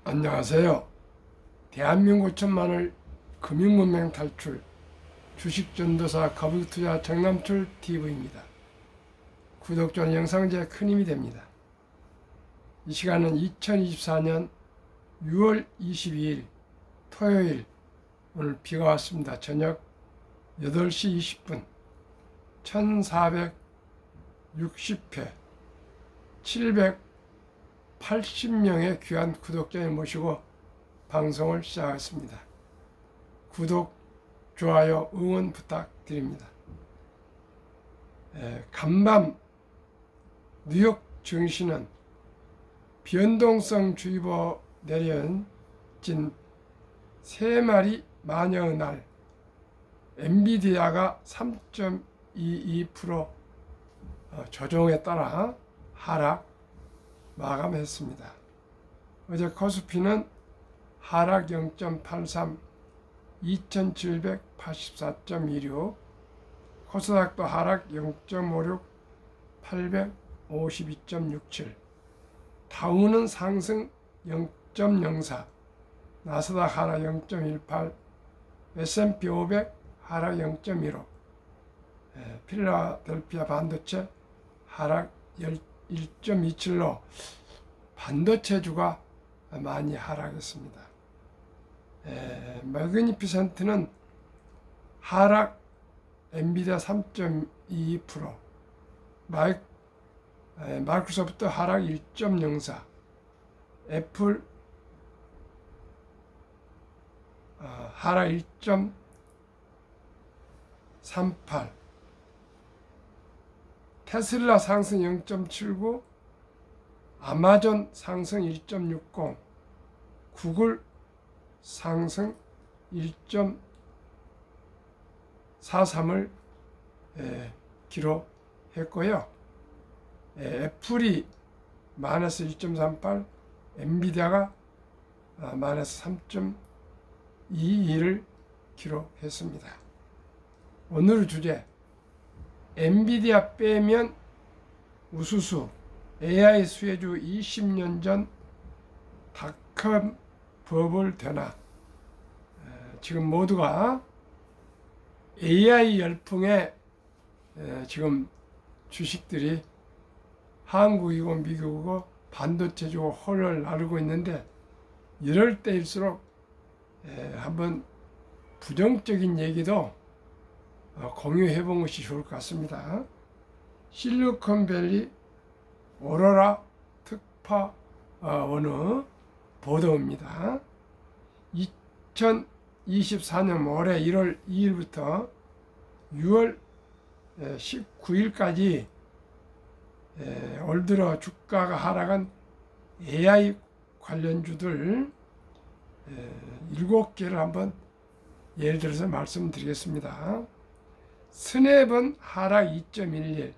안녕하세요. 대한민국 천만을 금융문맹 탈출 주식전도사 거북투자 정남출 TV입니다. 구독과 영상 제 큰 힘이 됩니다. 이 시간은 2024년 6월 22일 토요일, 오늘 비가 왔습니다. 저녁 8시 20분 1460회 780명의 귀한 구독자를 모시고 방송을 시작하겠습니다. 구독, 좋아요, 응원 부탁드립니다. 간밤 뉴욕 증시는 변동성 주의보 내려진 3마리 마녀의 날, 엔비디아가 3.22% 조정에 따라 하락 마감했습니다. 어제 코스피는 하락 0.83, 2784.26, 코스닥도 하락 0.56, 852.67, 다우는 상승 0.04, 나스닥 하락 0.18, S&P 500 하락 0.15, 필라델피아 반도체 하락 1.27로 반도체주가 많이 하락했습니다. 매그니피센트는 하락, 엔비디아 3.22%, 마이크로소프트 하락 1.04, 애플 하락 1.38, 테슬라 상승 0.79, 아마존 상승 1.60, 구글 상승 1.43을 기록했고요. 애플이 마이너스 1.38, 엔비디아가 마이너스 3.22를 기록했습니다. 오늘 주제, 엔비디아 빼면 우수수 AI 수혜주 20년 전 닷컴 버블 되나. 지금 모두가 AI 열풍에 지금 주식들이 한국이고 미국이고 반도체주고 홀을 나르고 있는데, 이럴 때일수록 한번 부정적인 얘기도 공유해 본 것이 좋을 것 같습니다. 실리콘밸리 오로라 특파원의 보도입니다. 2024년 올해 1월 2일부터 6월 19일까지 올 들어 주가가 하락한 AI 관련주들 7개를 한번 예를 들어서 말씀드리겠습니다. 스냅은 하락 2.11,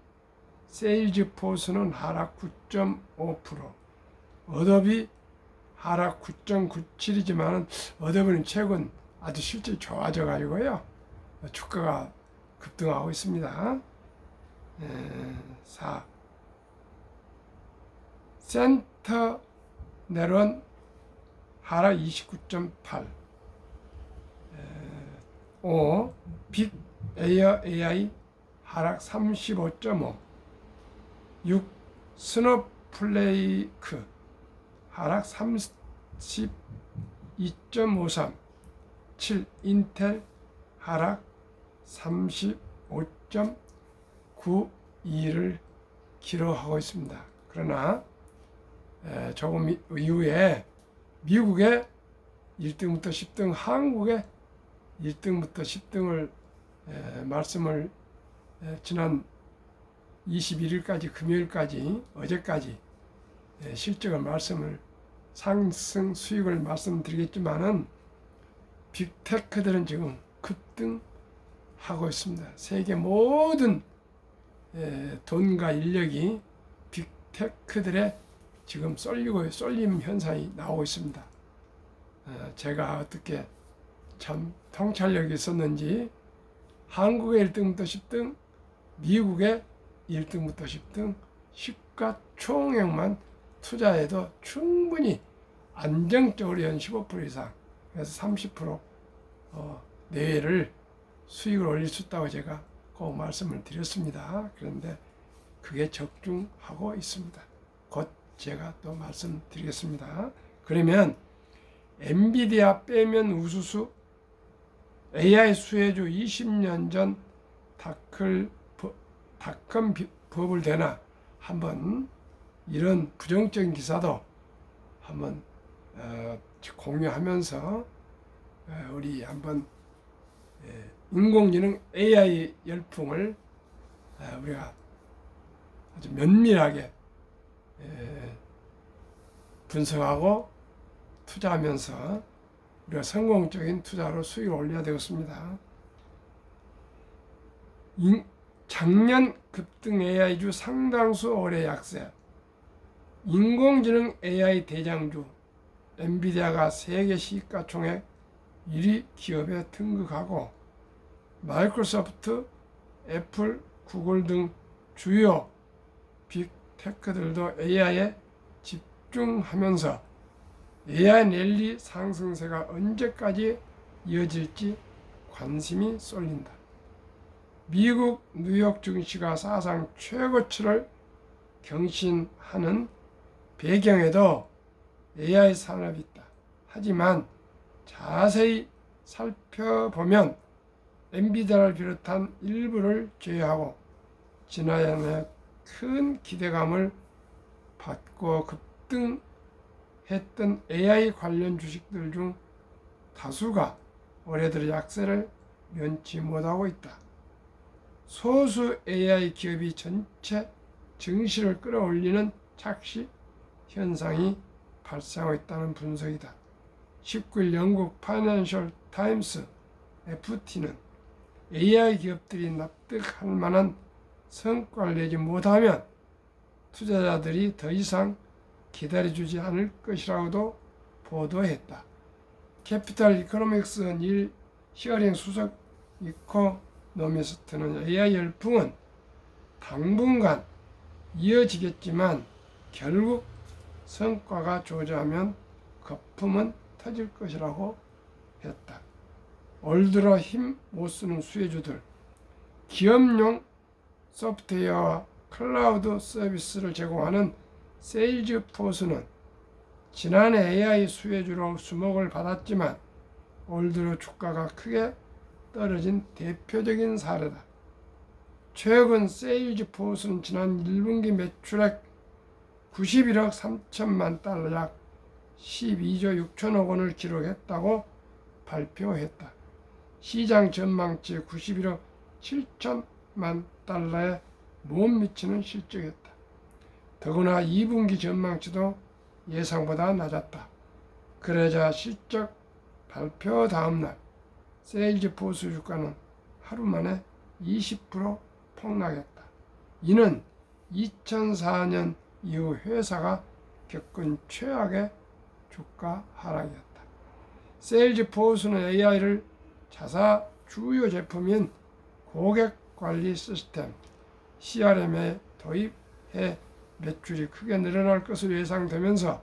세일즈포스는 하락 9.5%, 어도비 하락 9.97이지만 어도비는 최근 아주 실제 좋아져 가지고요, 주가가 급등하고 있습니다. 4. 센터넬은 하락 29.8, 5. 빅 에어 AI 하락 35.5, 6. 스노플레이크 하락 32.53, 7. 인텔 하락 35.92를 기록하고 있습니다. 그러나 조금 이후에 미국의 1등부터 10등, 한국의 1등부터 10등을 말씀을 지난 21일까지 금요일까지 어제까지 실적을 말씀을 상승 수익을 말씀드리겠지만은 빅테크들은 지금 급등하고 있습니다. 세계 모든 돈과 인력이 빅테크들의 지금 쏠림 현상이 나오고 있습니다. 제가 어떻게 참 통찰력이 있었는지 한국의 1등부터 10등, 미국의 1등부터 10등 시가총액만 투자해도 충분히 안정적으로 연 15% 이상, 그래서 30% 내외를 수익을 올릴 수 있다고 제가 꼭 말씀을 드렸습니다. 그런데 그게 적중하고 있습니다. 곧 제가 또 말씀드리겠습니다. 그러면 엔비디아 빼면 우수수, AI 수혜주 20년 전 닷컴 버블 되나, 한번 이런 부정적인 기사도 한번 공유하면서 우리 한번 인공지능 AI 열풍을 우리가 아주 면밀하게 분석하고 투자하면서 우리가 성공적인 투자로 수익을 올려야 되겠습니다. 작년 급등 AI주 상당수 올해 약세. 인공지능 AI 대장주 엔비디아가 세계 시가총액 1위 기업에 등극하고 마이크로소프트, 애플, 구글 등 주요 빅테크들도 AI에 집중하면서 AI 랠리 상승세가 언제까지 이어질지 관심이 쏠린다. 미국 뉴욕 증시가 사상 최고치를 경신하는 배경에도 AI 산업이 있다. 하지만 자세히 살펴보면 엔비디아를 비롯한 일부를 제외하고 지난해 큰 기대감을 받고 급등했던 AI 관련 주식들 중 다수가 올해 들어 약세를 면치 못하고 있다. 소수 AI 기업이 전체 증시를 끌어올리는 착시 현상이 발생하고 있다는 분석이다. 19일 영국 파이낸셜 타임스 FT는 AI 기업들이 납득할 만한 성과를 내지 못하면 투자자들이 더 이상 기다려주지 않을 것이라고도 보도했다. 캐피탈 이코노믹스 닐 히어링 수석 이코노미스트는 AI 열풍은 당분간 이어지겠지만 결국 성과가 조저하면 거품은 터질 것이라고 했다. 올 들어 힘 못 쓰는 수혜주들, 기업용 소프트웨어와 클라우드 서비스를 제공하는 세일즈포스는 지난해 AI 수혜주로 주목을 받았지만 올 들어 주가가 크게 떨어진 대표적인 사례다. 최근 세일즈포스는 지난 1분기 매출액 91억 3천만 달러, 약 12조 6천억 원을 기록했다고 발표했다. 시장 전망치 91억 7천만 달러에 못 미치는 실적이었다. 더구나 2분기 전망치도 예상보다 낮았다. 그러자 실적 발표 다음날 세일즈포스 주가는 하루 만에 20% 폭락했다. 이는 2004년 이후 회사가 겪은 최악의 주가 하락이었다. 세일즈포스는 AI를 자사 주요 제품인 고객관리 시스템 CRM에 도입해 매출이 크게 늘어날 것으로 예상되면서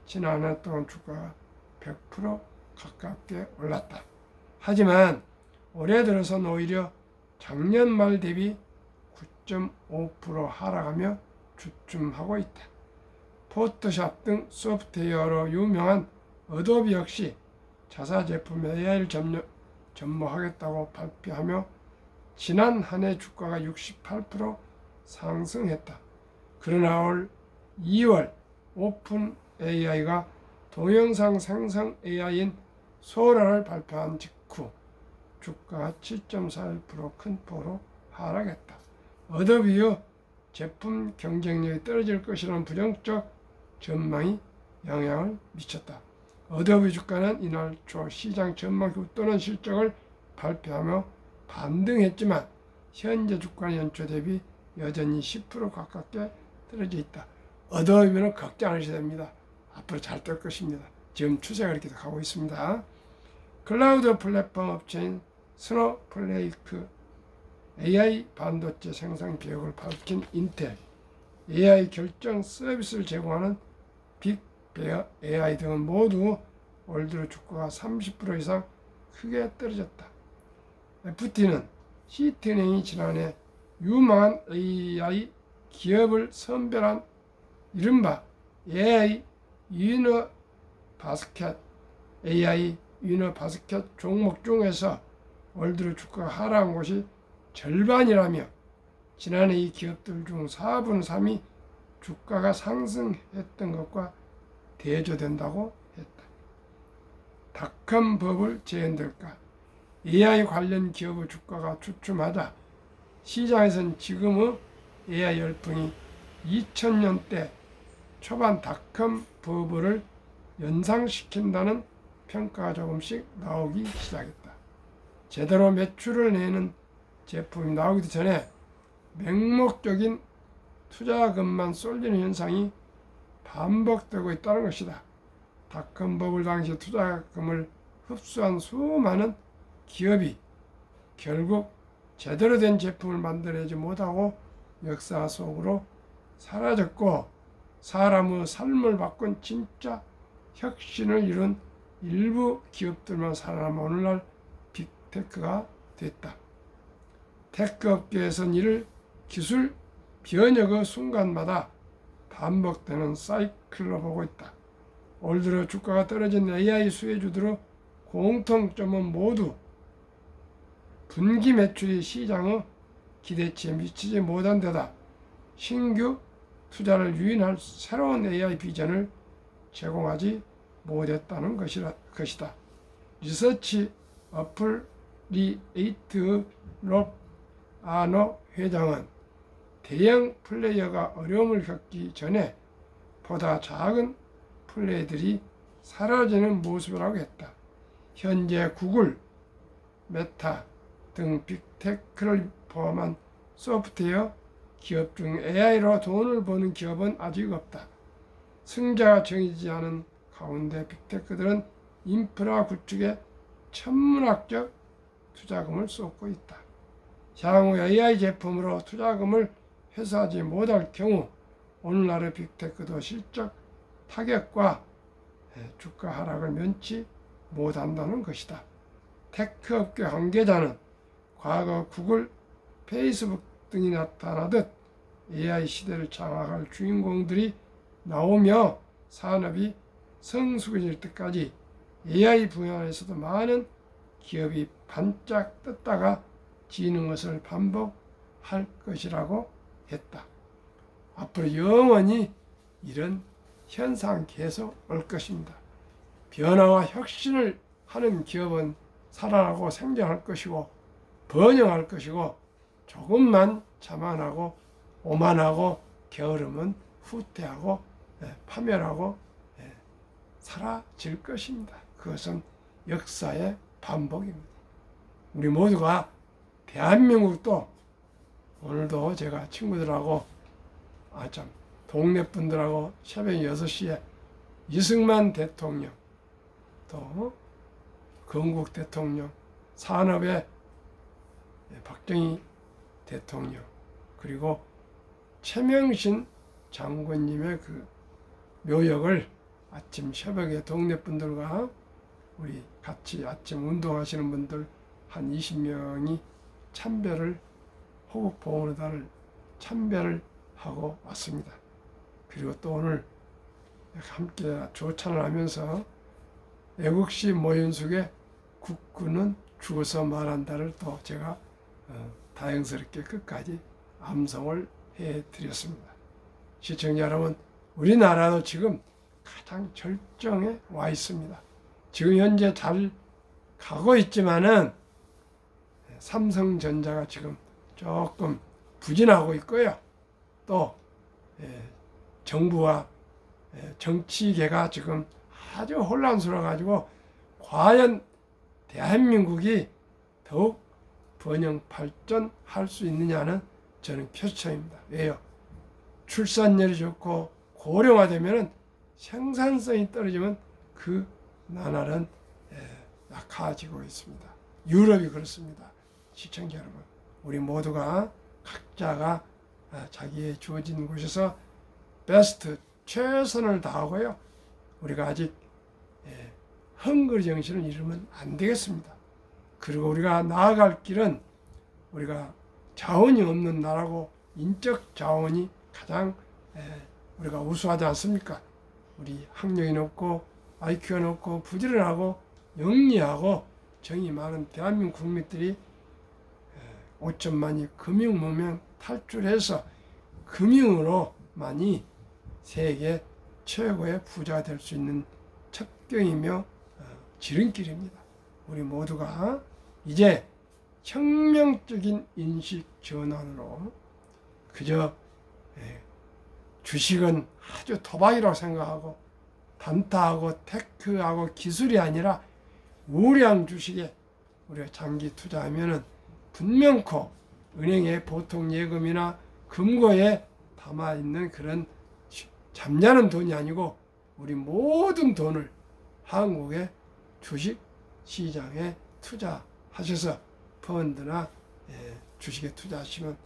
지난 한 해 동안 주가가 100% 가깝게 올랐다. 하지만 올해 들어서는 오히려 작년 말 대비 9.5% 하락하며 주춤하고 있다. 포토샵 등 소프트웨어로 유명한 어도비 역시 자사 제품 AI를 접목하겠다고 발표하며 지난 한 해 주가가 68% 상승했다. 그러나 올 2월 오픈 AI가 동영상 생성 AI인 소라를 발표한 직후 주가가 7.41% 큰 폭으로 하락했다. 어도비의 제품 경쟁력이 떨어질 것이라는 부정적 전망이 영향을 미쳤다. 어도비 주가는 이날 초 시장 전망치 웃도는 실적을 발표하며 반등했지만 현재 주가는 연초 대비 여전히 10% 가깝게 떨어져 있다. 어도비는 걱정 안 하셔도 됩니다. 앞으로 잘 될 것입니다. 지금 추세가 이렇게 가고 있습니다. 클라우드 플랫폼 업체인 스노플레이크 AI 반도체 생산 계획을 밝힌 인텔, AI 결정 서비스를 제공하는 AI 등은 모두 올 들어 주가가 30% 이상 크게 떨어졌다. FT는 시티은행이 지난해 유망한 AI 기업을 선별한 이른바 AI 위너 바스켓 종목 중에서 올 들어 주가가 하락한 곳이 절반이라며 지난해 이 기업들 중 4분 3이 주가가 상승했던 것과 대조된다고 했다. 닷컴 버블 재현될까? AI 관련 기업의 주가가 주춤하다. 시장에서는 지금의 AI 열풍이 2000년대 초반 닷컴 버블을 연상시킨다는 평가가 조금씩 나오기 시작했다. 제대로 매출을 내는 제품이 나오기도 전에 맹목적인 투자금만 쏠리는 현상이 반복되고 있다는 것이다. 닷컴 버블 당시 투자금을 흡수한 수많은 기업이 결국 제대로 된 제품을 만들어내지 못하고 역사 속으로 사라졌고 사람의 삶을 바꾼 진짜 혁신을 이룬 일부 기업들만 살아남아 오늘날 빅테크가 됐다. 테크 업계에서는 이를 기술 변혁의 순간마다 반복되는 사이클로 보고 있다. 올 들어 주가가 떨어진 AI 수혜주들의 공통점은 모두 분기 매출이 시장의 기대치에 미치지 못한 데다 신규 투자를 유인할 새로운 AI 비전을 제공하지 못했다는 것이다. 리서치 어플리에이트 롭 아노 회장은 대형 플레이어가 어려움을 겪기 전에 보다 작은 플레이들이 사라지는 모습이라고 했다. 현재 구글, 메타 등 빅테크를 포함한 소프트웨어 기업 중 AI로 돈을 버는 기업은 아직 없다. 승자가 정해지지 않은 가운데 빅테크들은 인프라 구축에 천문학적 투자금을 쏟고 있다. 향후 AI 제품으로 투자금을 회수하지 못할 경우 오늘날의 빅테크도 실적 타격과 주가 하락을 면치 못한다는 것이다. 테크 업계 관계자는 과거 구글, 페이스북 등이 나타나듯 AI 시대를 장악할 주인공들이 나오며 산업이 성숙해질 때까지 AI 분야에서도 많은 기업이 반짝 떴다가 지는 것을 반복할 것이라고 했다. 앞으로 영원히 이런 현상 계속 올 것입니다. 변화와 혁신을 하는 기업은 살아나고 생존할 것이고 번영할 것이고 조금만 자만하고 오만하고 게으름은 후퇴하고 파멸하고 사라질 것입니다. 그것은 역사의 반복입니다. 우리 모두가 대한민국도 오늘도 제가 친구들하고 동네 분들하고 새벽 6시에 이승만 대통령 또 건국 대통령 산업의 박정희 대통령 그리고 최명신 장군님의 그 묘역을 아침 새벽에 동네 분들과 우리 같이 아침 운동하시는 분들 한 20명이 참배를 호국 봉헌의 달을 참배를 하고 왔습니다. 그리고 또 오늘 함께 조찬을 하면서 애국시 모현숙의 국군은 죽어서 말한다를 또 제가 다행스럽게 끝까지 암송을 해드렸습니다. 시청자 여러분, 우리나라도 지금 가장 절정에 와 있습니다. 지금 현재 잘 가고 있지만은 삼성전자가 지금 조금 부진하고 있고요. 또 정부와 정치계가 지금 아주 혼란스러워가지고 과연 대한민국이 더욱 번영 발전할 수 있느냐는 저는 표처입니다. 왜요? 출산율이 좋고 고령화되면 생산성이 떨어지면 그 나라는 약해지고 있습니다. 유럽이 그렇습니다. 시청자 여러분, 우리 모두가 각자가 자기의 주어진 곳에서 베스트 최선을 다하고요. 우리가 아직 헝거리 정신을 잃으면 안 되겠습니다. 그리고 우리가 나아갈 길은 우리가 자원이 없는 나라고 인적 자원이 가장 우리가 우수하지 않습니까? 우리 학력이 높고 IQ가 높고 부지런하고 영리하고 정이 많은 대한민국 국민들이 5천만이 금융문명 탈출해서 금융으로만이 세계 최고의 부자가 될 수 있는 첩경이며 지름길입니다. 우리 모두가 이제 혁명적인 인식 전환으로 그저 주식은 아주 도박이라고 생각하고 단타하고 테크하고 기술이 아니라 우량 주식에 우리가 장기 투자하면은 분명코 은행의 보통 예금이나 금고에 담아 있는 그런 잠자는 돈이 아니고 우리 모든 돈을 한국의 주식 시장에 투자하셔서 펀드나 주식에 투자하시면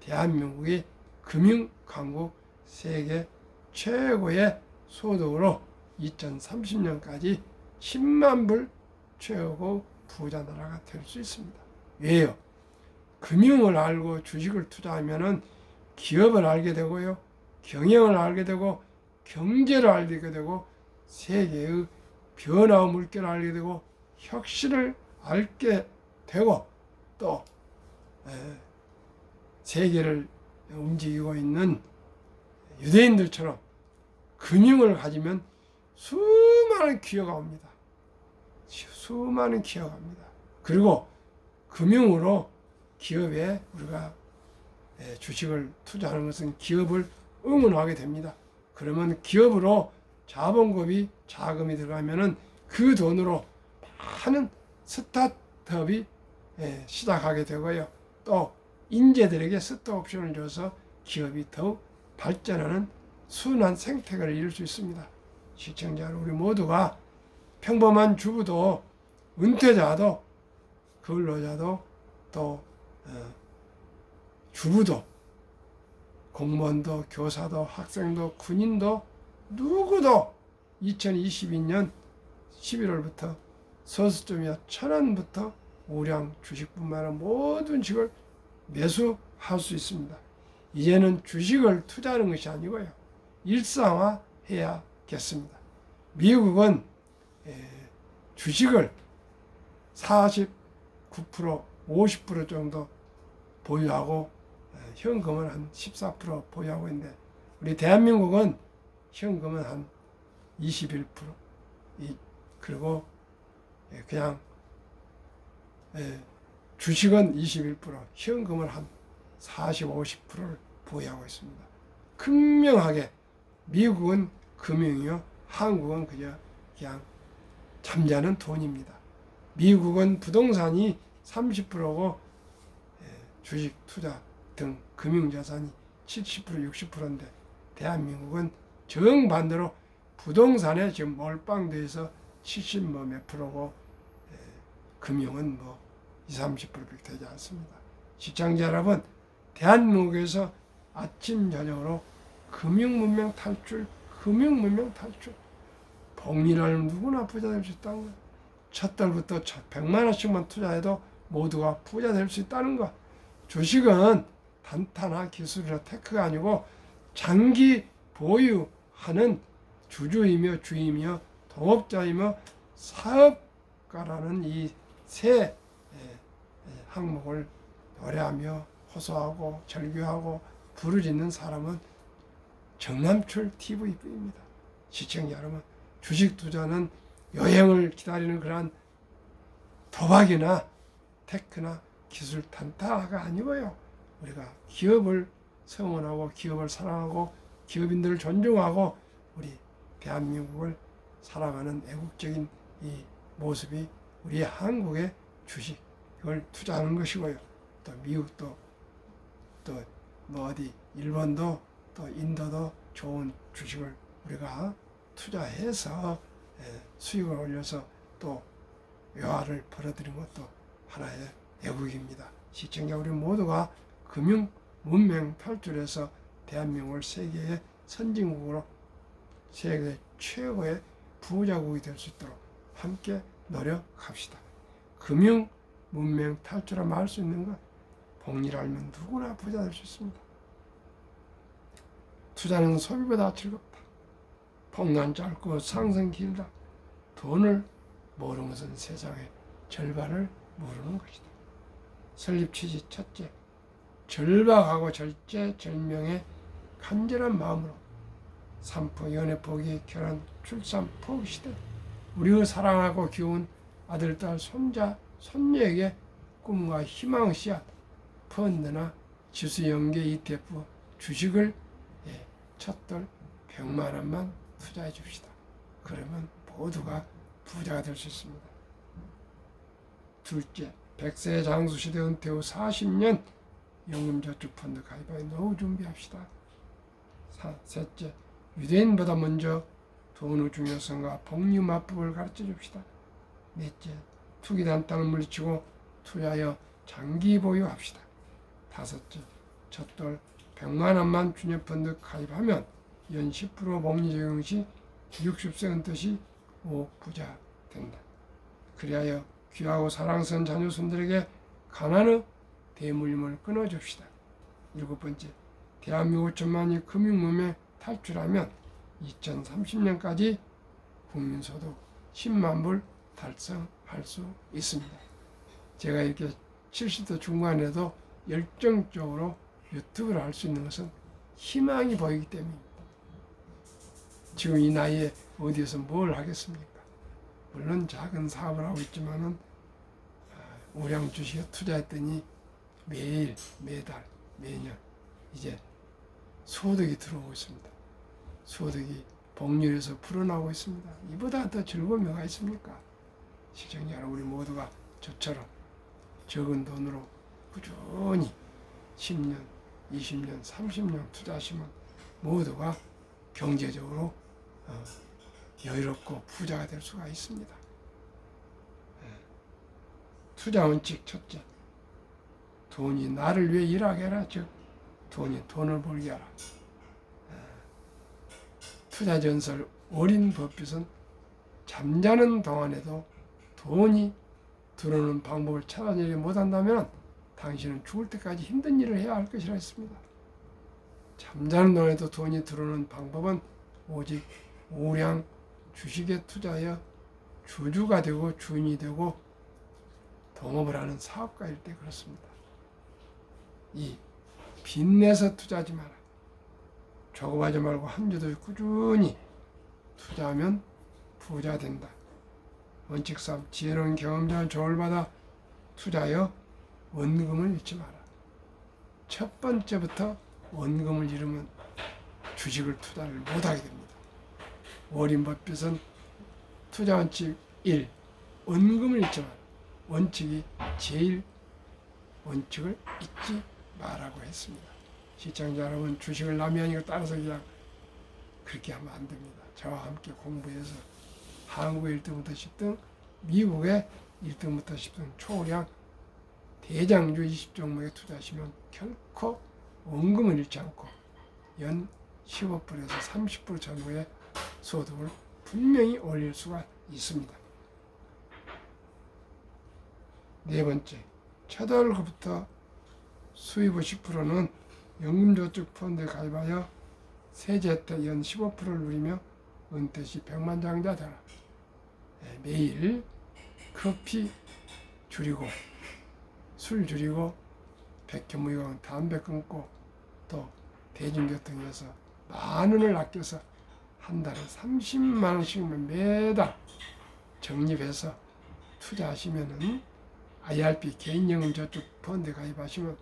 대한민국이 금융 강국 세계 최고의 소득으로 2030년까지 10만 불 최고 부자 나라가 될 수 있습니다. 왜요? 금융을 알고 주식을 투자하면은 기업을 알게 되고요, 경영을 알게 되고 경제를 알게 되고 세계의 변화와 물결을 알게 되고 혁신을 알게 되고 또 세계를 움직이고 있는 유대인들처럼 금융을 가지면 수많은 기회가 옵니다. 수많은 기회가 옵니다. 그리고 금융으로 기업에 우리가 주식을 투자하는 것은 기업을 응원하게 됩니다. 그러면 기업으로 자본금이 자금이 들어가면은 그 돈으로 많은 스타트업이 시작하게 되고요. 또 인재들에게 스톡옵션을 줘서 기업이 더욱 발전하는 순환 생태계를 이룰 수 있습니다. 시청자 우리 모두가 평범한 주부도 은퇴자도 근로자도 또 주부도 공무원도 교사도 학생도 군인도 누구도 2022년 11월부터 소수점이야 1,000원부터 우량 주식뿐만 아니라 모든 주식을 매수할 수 있습니다. 이제는 주식을 투자하는 것이 아니고요, 일상화해야겠습니다. 미국은 주식을 49%, 50% 정도 보유하고 현금은 한 14% 보유하고 있는데 우리 대한민국은 현금은 한 21%, 그리고 그냥 주식은 21%, 현금은 한 40, 50%를 보유하고 있습니다. 분명하게 미국은 금융이요, 한국은 그냥 잠자는 돈입니다. 미국은 부동산이 30%고 주식 투자 등 금융자산이 70%, 60%인데 대한민국은 정반대로 부동산에 지금 몰빵돼서 70 몇 프로고 금융은 20, 30%밖에 되지 않습니다. 시청자 여러분, 대한민국에서 아침 저녁으로 금융문명 탈출, 복리라는 누구나 부자 될 수 있다는 것. 첫 달부터 100만 원씩만 투자해도 모두가 부자 될 수 있다는 것. 주식은 단타나 기술이나 테크가 아니고 장기 보유하는 주주이며 주이며 동업자이며 사업가라는 이 세 항목을 노래하며 호소하고 절규하고 부르짖는 사람은 정남출 TV입니다. 시청자 여러분, 주식 투자는 여행을 기다리는 그러한 도박이나 테크나 기술 단타가 아니고요, 우리가 기업을 성원하고 기업을 사랑하고 기업인들을 존중하고 우리 대한민국을 사랑하는 애국적인 이 모습이 우리 한국의 주식을 투자하는 것이고요. 또 미국도 또 어디 일본도 또 인도도 좋은 주식을 우리가 투자해서 수익을 올려서 또 외화를 벌어들이는 것도 하나의 애국입니다. 시청자 우리 모두가 금융 문명 탈출해서 대한민국을 세계의 선진국으로 세계 최고의 부자국이 될 수 있도록 함께 노력합시다. 금융 문명 탈출하면 할 수 있는 것, 복리를 알면 누구나 부자 될 수 있습니다. 투자는 소비보다 즐겁다. 폭난 짧고 상승 길다. 돈을 모르는 것은 세상의 절반을 모르는 것이다. 설립 취지 첫째, 절박하고 절제절명의 간절한 마음으로 산포, 연애 포기, 결혼, 출산 포기 시대, 우리의 사랑하고 귀여운 아들, 딸, 손자, 손녀에게 꿈과 희망의 씨앗, 펀드나 지수연계 ETF, 주식을 첫돌 100만 원만 투자해 줍시다. 그러면 모두가 부자가 될 수 있습니다. 둘째, 100세 장수시대 은퇴 후 40년 연금저축펀드 가입하여 노후 준비합시다. 셋째, 유대인보다 먼저 돈의 중요성과 복리마법을 가르쳐 줍시다. 넷째, 투기단단을 물리치고 투자하여 장기 보유합시다. 다섯째, 첫돌 100만 원만 주녀펀드 가입하면 연 10% 복리 적용 시 60세 은퇴 시 부자 된다. 그리하여 귀하고 사랑스러운 자녀손들에게 가난의 대물림을 끊어줍시다. 일곱 번째, 대한민국 5천만이 금융문명에 탈출하면 2030년까지 국민소득 10만 불 달성할 수 있습니다. 제가 이렇게 70대 중반에도 열정적으로 유튜브를 할 수 있는 것은 희망이 보이기 때문입니다. 지금 이 나이에 어디에서 뭘 하겠습니까? 물론 작은 사업을 하고 있지만은 우량 주식에 투자했더니 매일, 매달, 매년 이제 소득이 들어오고 있습니다. 소득이 복리에서 풀어나오고 있습니다. 이보다 더 즐거움이 뭐가 있습니까? 시청자 여러분, 우리 모두가 저처럼 적은 돈으로 꾸준히 10년, 20년, 30년 투자하시면 모두가 경제적으로 여유롭고 부자가 될 수가 있습니다. 투자 원칙 첫째, 돈이 나를 위해 일하게 하라. 즉 돈이 돈을 벌게 하라. 투자 전설 어린 버핏은 잠자는 동안에도 돈이 들어오는 방법을 찾아내지 못한다면 당신은 죽을 때까지 힘든 일을 해야 할 것이라 했습니다. 잠자는 동안에도 돈이 들어오는 방법은 오직 우량 주식에 투자하여 주주가 되고 주인이 되고 동업을 하는 사업가일 때 그렇습니다. 이 빚내서 투자하지 마라. 조급하지 말고 한 주도 꾸준히 투자하면 부자 된다. 원칙 3. 지혜로운 경험자의 조언을 받아 투자하여 원금을 잃지 마라. 첫 번째부터 원금을 잃으면 주식을 투자를 못하게 됩니다. 워린 버핏은 투자 원칙 1. 원금을 잃지 마라. 원칙이 제일 원칙을 잊지 마라고 했습니다. 시청자 여러분, 주식을 남이 아니고 따라서 그냥 그렇게 하면 안 됩니다. 저와 함께 공부해서 한국의 1등부터 10등, 미국의 1등부터 10등 초량 대장주 20종목에 투자하시면 결코 원금을 잃지 않고 연 15%에서 30% 전후의 소득을 분명히 올릴 수가 있습니다. 네 번째, 첫 월급부터 수입의 10%는 연금저축펀드에 가입하여 세제 혜택 연 15%를 누리며 은퇴 시 백만장자 되라. 매일 커피 줄이고 술 줄이고 백현무이건 담배 끊고 또 대중교통에서 만 원을 아껴서 한 달에 30만 원씩만 매달 적립해서 투자하시면은 IRP 개인연금저축펀드 가입하시면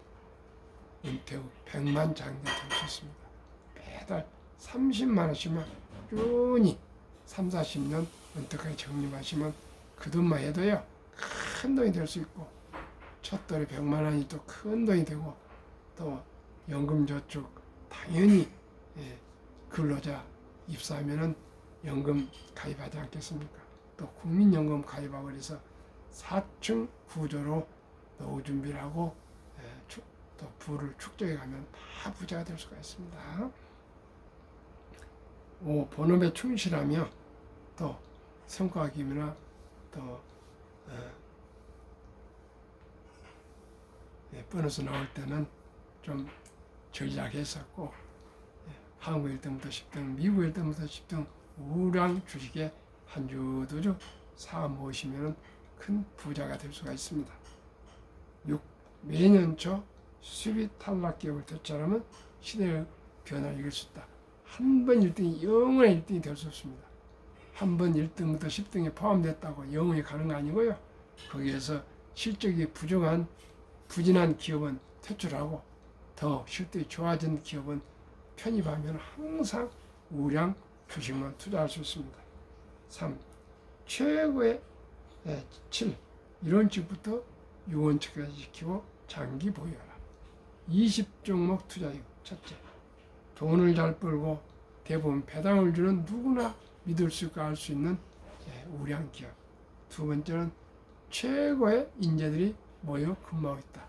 은퇴 후 100만 장자 될 수 있습니다. 매달 30만 원씩만 꾸준히 3, 40년 은퇴까지 적립하시면 그 돈만 해도요 큰 돈이 될 수 있고 첫 달에 100만 원이 또 큰 돈이 되고 또 연금저축 당연히 근로자 입사하면은 연금 가입하지 않겠습니까? 또 국민연금 가입하고 그래서 4층 구조로 노후 준비를 하고 또 부를 축적해 가면 다 부자가 될 수가 있습니다. 5. 본업에 충실하며 또 성과급이나 또 보너스 나올 때는 좀 전략했었고, 한국 1등부터 10등, 미국 1등부터 10등 우량 주식에 한 주도 사 모으시면 큰 부자가 될 수가 있습니다. 6. 매년 초 수비 탈락 기업을 되찾으면 시대의 변화를 이길 수 있다. 한 번 1등이 영원히 1등이 될 수 없습니다. 한 번 1등부터 10등에 포함됐다고 영원히 가는 거 아니고요. 거기에서 실적이 부진한 기업은 퇴출하고 더 실적이 좋아진 기업은 편입하면 항상 우량 주식만 투자할 수 있습니다. 3. 최고의 7. 1원칙부터 6원칙까지 지키고 장기 보유하라. 20종목 투자이고, 첫째, 돈을 잘 벌고 대부분 배당을 주는 누구나 믿을 수 있고 알 수 있는 우량 기업. 두 번째는 최고의 인재들이 모여 근무하고 있다.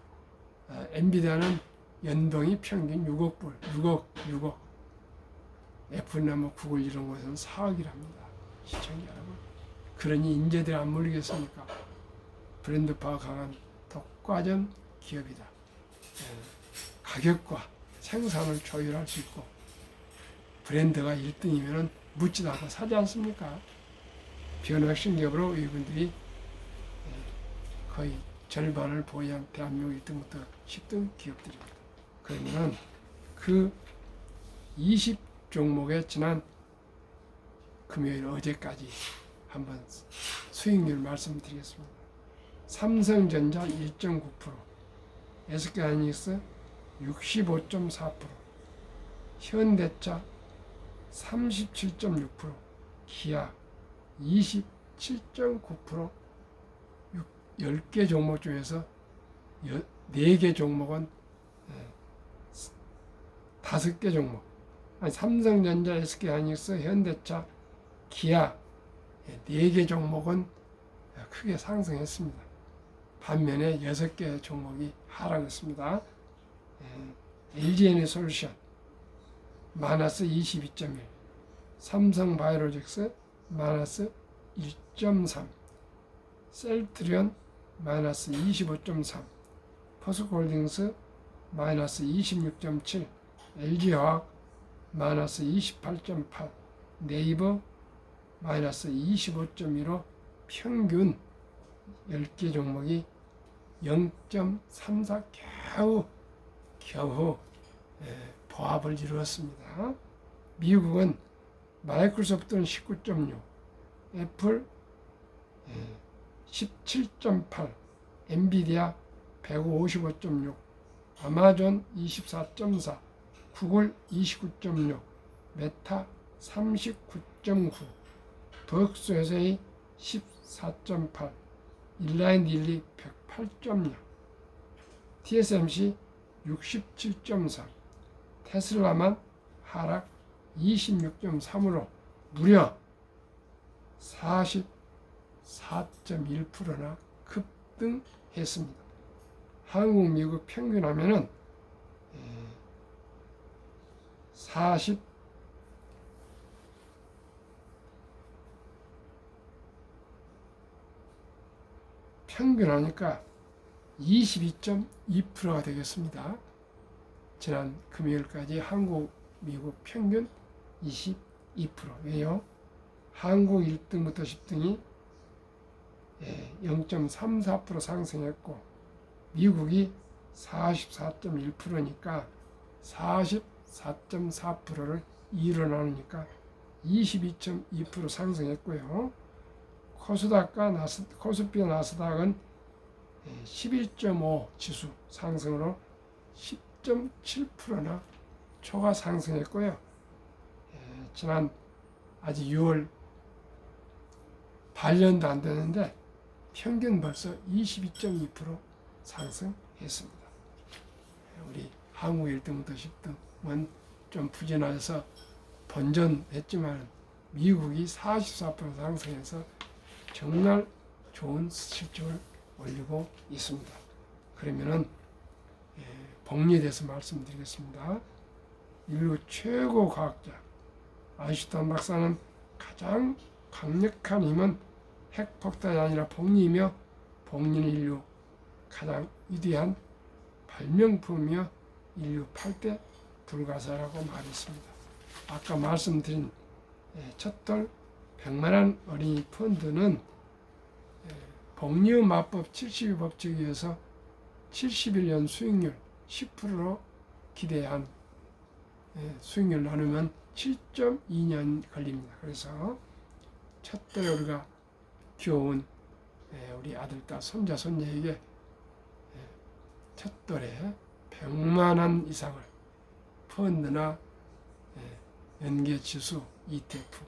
엔비디아는 연봉이 평균 6억 불, 6억. 애플이나 구글 이런 곳에서는 4억이랍니다. 시청자 여러분. 그러니 인재들이 안 몰리겠습니까? 브랜드파가 강한 독과점 기업이다. 가격과 생산을 조율할 수 있고, 브랜드가 1등이면 묻지도 않고 사지 않습니까? 변혁신 기업으로 이분들이 거의 절반을 보유한 대한민국 1등부터 10등 기업들입니다. 그러면 그 20종목에 지난 금요일 어제까지 한번 수익률 말씀드리겠습니다. 삼성전자 1.9%, SK하이닉스 65.4%, 현대차 37.6%, 기아 27.9%, 10개 종목 중에서 4개 종목은 5개 종목, 삼성전자, SK하이닉스, 현대차, 기아 4개 종목은 크게 상승했습니다. 반면에 6개 종목이 하락했습니다. LG에너지솔루션 마이너스 22.1, 삼성바이오로직스 마이너스 1.3, 셀트리온 마이너스 25.3, 포스코홀딩스 마이너스 26.7, LG화학 마이너스 28.8, 네이버 마이너스 25.15, 평균 10개 종목이 0.34 겨우 보합을 이루었습니다. 미국은 마이크로소프트는 19.6, 애플 17.8, 엔비디아 155.6, 아마존 24.4, 구글 29.6, 메타 39.9, 더크스회사의 14.8, 인라인 딜리 108.0, TSMC 67.3, 테슬라만 하락 26.3으로 무려 44.1%나 급등했습니다. 한국, 미국 평균하면은 평균하니까 22.2%가 되겠습니다. 지난 금요일까지 한국, 미국 평균 22%. 왜요? 한국 1등부터 10등이 0.34% 상승했고, 미국이 44.1%니까 44.4%를 2로 나누니까 22.2% 상승했고요. 코스피 나스닥은 11.5 지수 상승으로 10.7%나 초과 상승했고요. 지난 아직 6월 반년도 안 되는데 평균 벌써 22.2% 상승했습니다. 우리 한국 1등부터 10등은 좀 부진해서 번전했지만 미국이 44% 상승해서 정말 좋은 실적을 올리고 있습니다. 그러면은 복리에 대해서 말씀드리겠습니다. 인류 최고 과학자 아인슈타인 박사는 가장 강력한 힘은 핵폭탄이 아니라 복리이며 복리는 인류 가장 위대한 발명품이며 인류 8대 불가사라고 말했습니다. 아까 말씀드린 첫돌 100만원 어린이 펀드는 복리의 마법 72 법칙에 의해서 71년 수익률 10%로 기대한 수익률 나누면 7.2년 걸립니다. 그래서 첫돌에 우리가 귀여운 우리 아들, 딸, 손자, 손녀에게 첫돌에 100만원 이상을 펀드나 연계지수, ETF,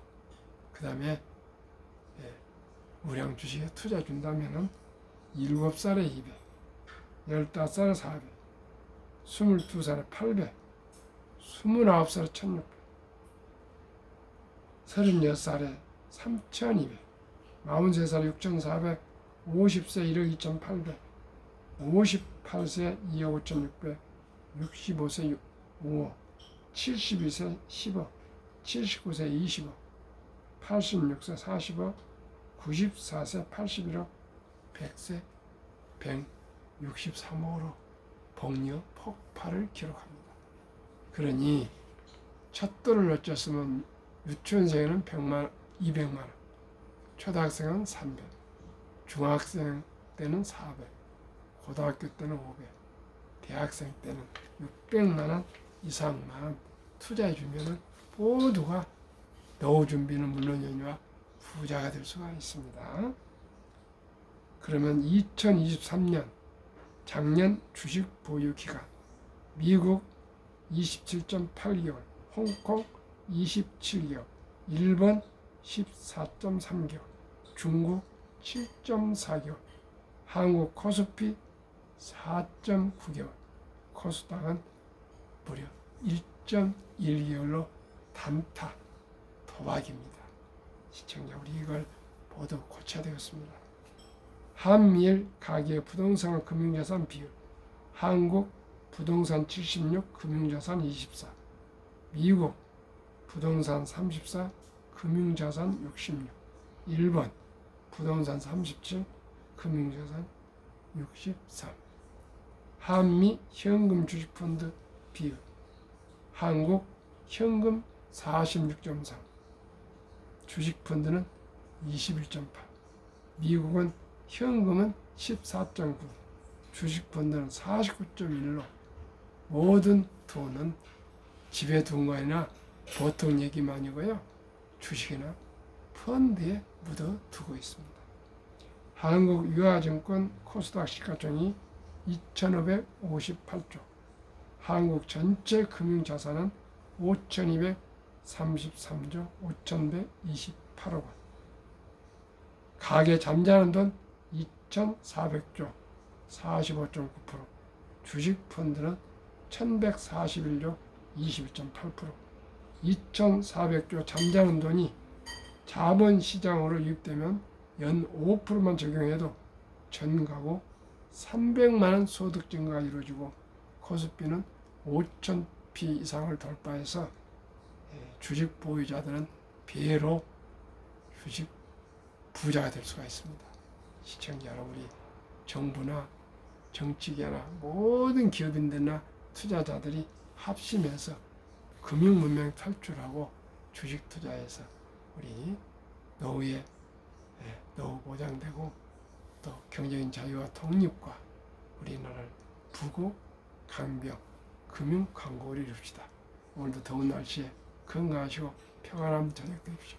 그 다음에 우량 주식에 투자 준다면 7살에 200, 15살에 400, 22살에 800, 29살에 1600, 36살에 3200, 43살에 6400, 50세 1억 2800, 58세 2억 5600, 65세 5억, 72세 10억, 79세 20억, 86세 40억, 94세 81억, 100세 163억으로 복리의 폭발을 기록합니다. 그러니 첫돌을 어쩌으면 유치원생에는 200만원, 초등학생은 300, 중학생 때는 400, 고등학교 때는 500, 대학생 때는 600만원 이상만 투자해주면 모두가 노후 준비는 물론이니와 부자가 될 수가 있습니다. 그러면 2023년 작년 주식 보유 기간 미국 27.8개월, 홍콩 27개월, 일본 14.3개월, 중국 7.4개월, 한국 코스피 4.9개월, 코스닥은 무려 1.1개월로 단타 도박입니다. 시청자, 우리 이걸 모두 고쳐야 되겠습니다. 한미일 가계 부동산 금융자산 비율, 한국 부동산 76, 금융자산 24, 미국 부동산 34, 금융자산 66, 일본 부동산 37, 금융자산 63, 한미 현금 주식펀드 비율, 한국 현금 46.3, 주식펀드는 21.8, 미국은 현금은 14.9, 주식펀드는 49.1로 모든 돈은 집에 둔 거 아니라 보통 얘기만이고요. 주식이나 펀드에 묻어두고 있습니다. 한국 유아증권 코스닥 시가총액이 2,558조, 한국 전체 금융자산은 5,233조 5,128억 원, 가계 잠자는 돈 2,400조 45.9%, 주식펀드는 1,141조 21.8%, 2,400조 잠자는 돈이 자본시장으로 유입되면 연 5%만 적용해도 전 가구 300만원 소득 증가가 이루어지고 코스피는 5,000p 이상을 돌파해서 주식 보유자들은 배로 주식 부자가 될 수가 있습니다. 시청자 여러분이 정부나 정치계나 모든 기업인들이나 투자자들이 합심해서 금융문명 탈출하고 주식 투자해서 우리 노후에 노후 보장되고 또 경제적인 자유와 독립과 우리나라를 부고 강병 금융 강국을 이룹시다. 오늘도 더운 날씨에 건강하시고 평안한 저녁 되십시오.